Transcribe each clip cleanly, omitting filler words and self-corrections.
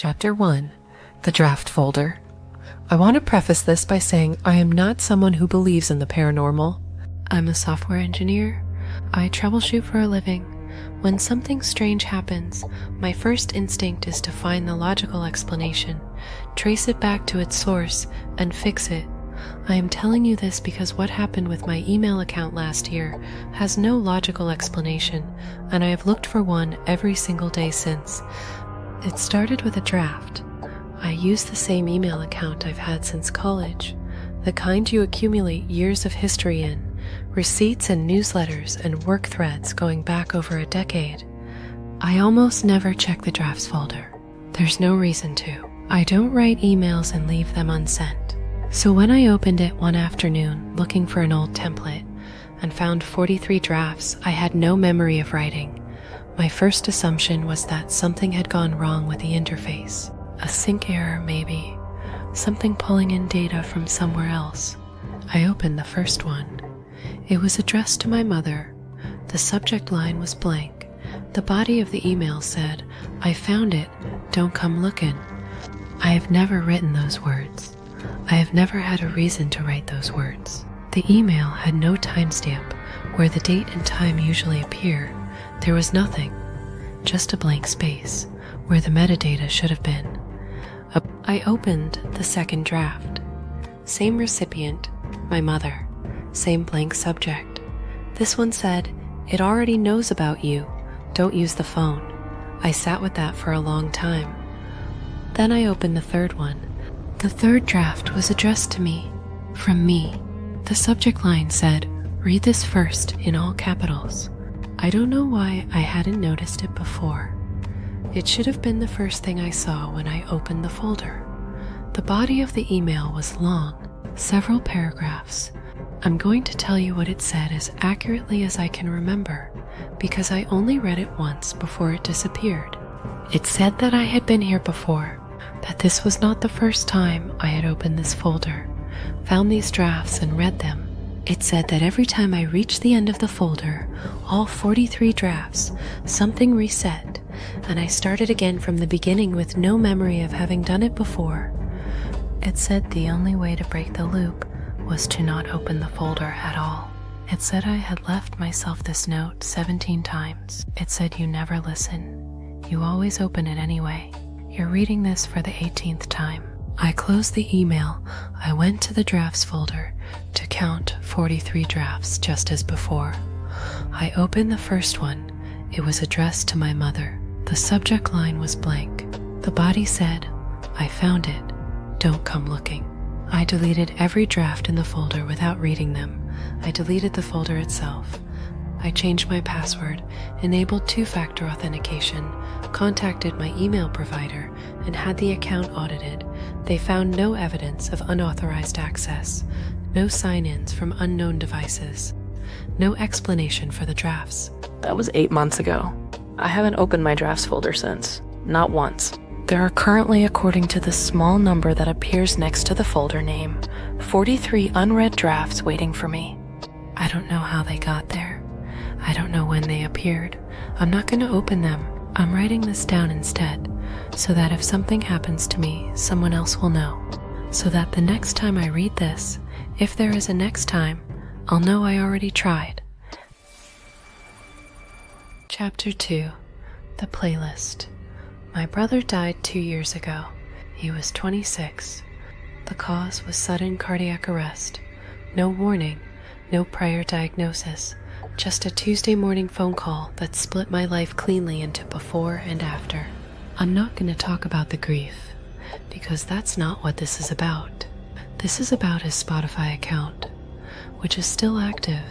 Chapter 1. The Draft Folder. I want to preface this by saying I am not someone who believes in the paranormal. I'm a software engineer. I troubleshoot for a living. When something strange happens, my first instinct is to find the logical explanation, trace it back to its source, and fix it. I am telling you this because what happened with my email account last year has no logical explanation, and I have looked for one every single day since. It started with a draft. I use the same email account I've had since college, the kind you accumulate years of history in, receipts and newsletters and work threads going back over a decade. I almost never check the drafts folder. There's no reason to. I don't write emails and leave them unsent. So when I opened it one afternoon looking for an old template and found 43 drafts I had no memory of writing, my first assumption was that something had gone wrong with the interface. A sync error maybe, something pulling in data from somewhere else. I opened the first one. It was addressed to my mother. The subject line was blank. The body of the email said, "I found it, don't come looking." I have never written those words. I have never had a reason to write those words. The email had no timestamp where the date and time usually appear. There was nothing, just a blank space where the metadata should have been. I opened the second draft. Same recipient, my mother. Same blank subject. This one said, "It already knows about you. Don't use the phone." I sat with that for a long time. Then I opened the third one. The third draft was addressed to me, from me. The subject line said, "Read this first," in all capitals. I don't know why I hadn't noticed it before. It should have been the first thing I saw when I opened the folder. The body of the email was long, several paragraphs. I'm going to tell you what it said as accurately as I can remember, because I only read it once before it disappeared. It said that I had been here before, that this was not the first time I had opened this folder, found these drafts and read them. It said that every time I reached the end of the folder, all 43 drafts, something reset, and I started again from the beginning with no memory of having done it before. It said the only way to break the loop was to not open the folder at all. It said I had left myself this note 17 times. It said you never listen. You always open it anyway. You're reading this for the 18th time. I closed the email. I went to the drafts folder to count 43 drafts just as before. I opened the first one. It was addressed to my mother. The subject line was blank. The body said, "I found it. Don't come looking." I deleted every draft in the folder without reading them. I deleted the folder itself. I changed my password, enabled two-factor authentication, contacted my email provider, and had the account audited. They found no evidence of unauthorized access, no sign-ins from unknown devices, no explanation for the drafts. That was 8 months ago. I haven't opened my drafts folder since. Not once. There are currently, according to the small number that appears next to the folder name, 43 unread drafts waiting for me. I don't know how they got there. I don't know when they appeared. I'm not going to open them. I'm writing this down instead, so that if something happens to me, someone else will know. So that the next time I read this, if there is a next time, I'll know I already tried. Chapter 2. The Playlist. My brother died 2 years ago. He was 26. The cause was sudden cardiac arrest. No warning, no prior diagnosis. Just a Tuesday morning phone call that split my life cleanly into before and after. I'm not going to talk about the grief, because that's not what this is about. This is about his Spotify account, which is still active,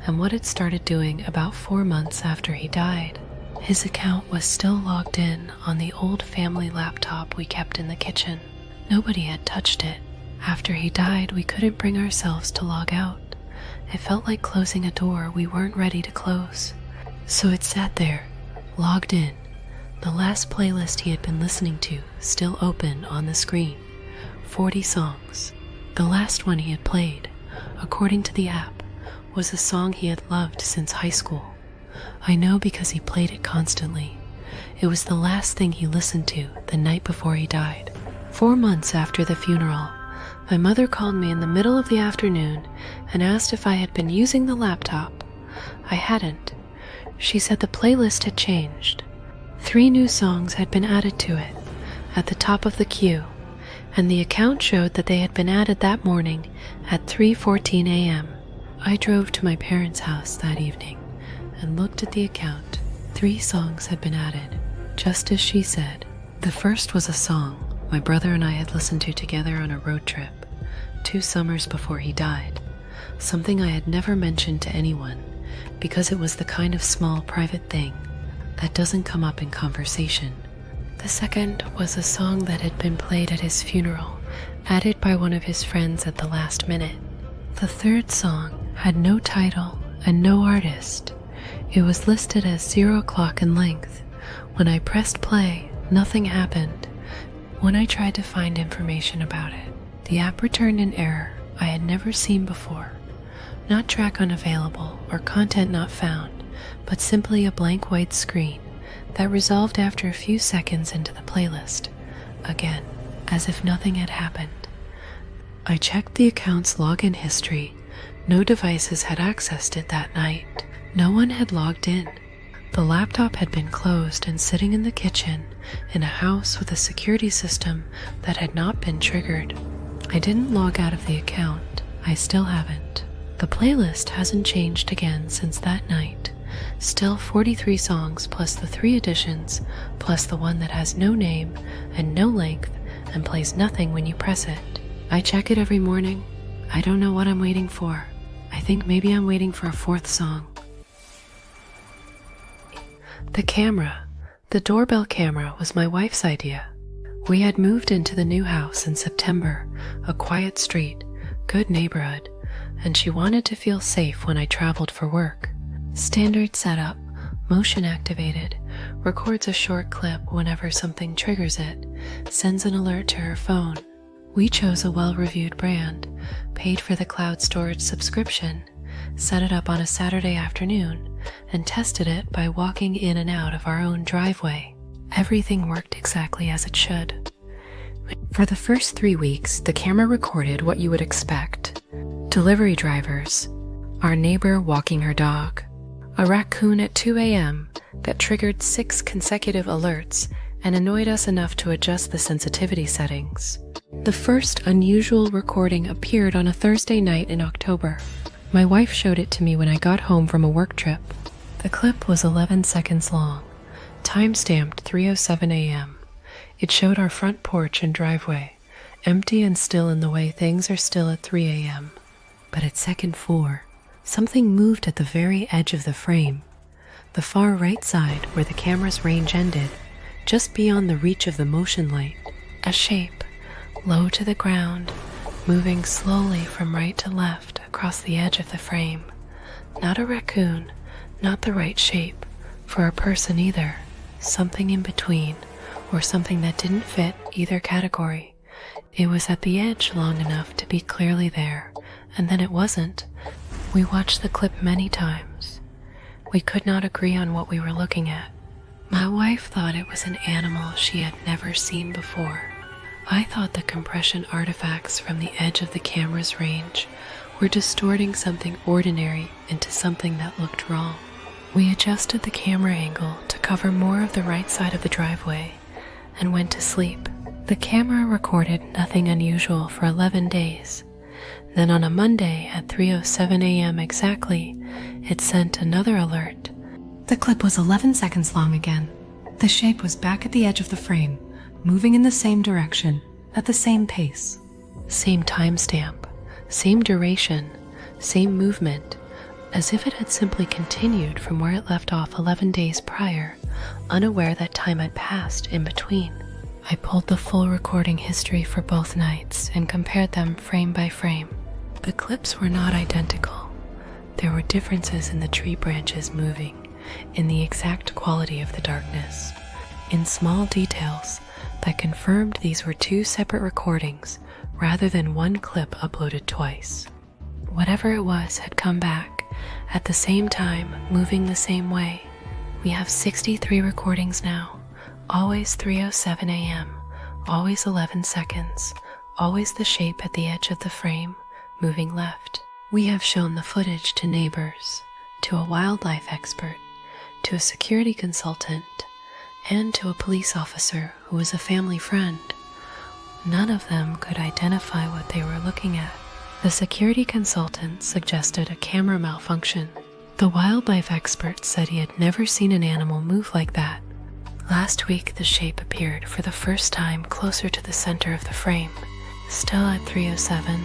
and what it started doing about 4 months after he died. His account was still logged in on the old family laptop we kept in the kitchen. Nobody had touched it. After he died, we couldn't bring ourselves to log out. It felt like closing a door we weren't ready to close. So it sat there, logged in, the last playlist he had been listening to still open on the screen. 40 songs. The last one he had played, according to the app, was a song he had loved since high school. I know because he played it constantly. It was the last thing he listened to the night before he died. 4 months after the funeral, my mother called me in the middle of the afternoon and asked if I had been using the laptop. I hadn't. She said the playlist had changed. 3 new songs had been added to it, at the top of the queue, and the account showed that they had been added that morning at 3:14 a.m. I drove to my parents' house that evening and looked at the account. 3 songs had been added, just as she said. The first was a song my brother and I had listened to together on a road trip 2 summers before he died, something I had never mentioned to anyone because it was the kind of small private thing that doesn't come up in conversation. The second was a song that had been played at his funeral, added by one of his friends at the last minute. The third song had no title and no artist. It was listed as 0 o'clock in length. When I pressed play, nothing happened. When I tried to find information about it, the app returned an error I had never seen before. Not track unavailable or content not found, but simply a blank white screen that resolved after a few seconds into the playlist, again, as if nothing had happened. I checked the account's login history. No devices had accessed it that night. No one had logged in. The laptop had been closed and sitting in the kitchen in a house with a security system that had not been triggered. I didn't log out of the account. I still haven't. The playlist hasn't changed again since that night. Still 43 songs plus the 3 additions, plus the one that has no name and no length and plays nothing when you press it. I check it every morning. I don't know what I'm waiting for. I think maybe I'm waiting for a 4th song. The camera, the doorbell camera, was my wife's idea. We had moved into the new house in September, a quiet street, good neighborhood, and she wanted to feel safe when I traveled for work. Standard setup, motion activated, records a short clip whenever something triggers it, sends an alert to her phone. We chose a well-reviewed brand, paid for the cloud storage subscription, set it up on a Saturday afternoon, and tested it by walking in and out of our own driveway. Everything worked exactly as it should. For the first 3 weeks, the camera recorded what you would expect. Delivery drivers, our neighbor walking her dog, a raccoon at 2 a.m. that triggered 6 consecutive alerts and annoyed us enough to adjust the sensitivity settings. The first unusual recording appeared on a Thursday night in October. My wife showed it to me when I got home from a work trip. The clip was 11 seconds long, time-stamped 3:07 a.m. It showed our front porch and driveway, empty and still in the way things are still at 3 a.m. But at second 4, something moved at the very edge of the frame, the far right side where the camera's range ended, just beyond the reach of the motion light. A shape, low to the ground, moving slowly from right to left across the edge of the frame. Not a raccoon, not the right shape for a person either. Something in between, or something that didn't fit either category. It was at the edge long enough to be clearly there, and then it wasn't. We watched the clip many times. We could not agree on what we were looking at. My wife thought it was an animal she had never seen before. I thought the compression artifacts from the edge of the camera's range were distorting something ordinary into something that looked wrong. We adjusted the camera angle to cover more of the right side of the driveway and went to sleep. The camera recorded nothing unusual for 11 days. Then on a Monday at 3:07 a.m. exactly, it sent another alert. The clip was 11 seconds long again. The shape was back at the edge of the frame, moving in the same direction, at the same pace. Same timestamp, same duration, same movement, as if it had simply continued from where it left off 11 days prior, unaware that time had passed in between. I pulled the full recording history for both nights and compared them frame by frame. The clips were not identical. There were differences in the tree branches moving, in the exact quality of the darkness, in small details that confirmed these were 2 separate recordings rather than one clip uploaded twice. Whatever it was had come back at the same time, moving the same way. We have 63 recordings now, Always 3:07 a.m., always 11 seconds, always the shape at the edge of the frame, moving left. We have shown the footage to neighbors, to a wildlife expert, to a security consultant, and to a police officer who was a family friend. None of them could identify what they were looking at. The security consultant suggested a camera malfunction. The wildlife expert said he had never seen an animal move like that. Last week, the shape appeared for the first time closer to the center of the frame, still at 3:07,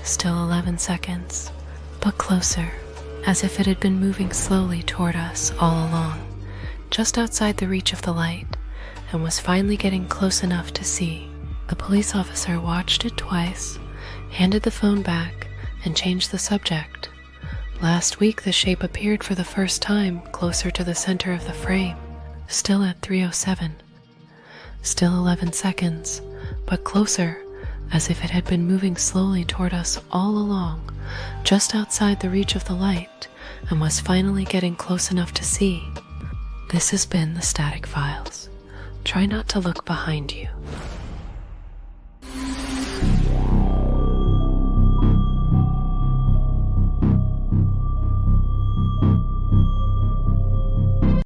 still 11 seconds, but closer, as if it had been moving slowly toward us all along, just outside the reach of the light, and was finally getting close enough to see. The police officer watched it twice, handed the phone back, and changed the subject. Last week, the shape appeared for the first time closer to the center of the frame, still at 3:07, still 11 seconds, but closer, as if it had been moving slowly toward us all along, just outside the reach of the light, and was finally getting close enough to see. This has been the Static Files. Try not to look behind you.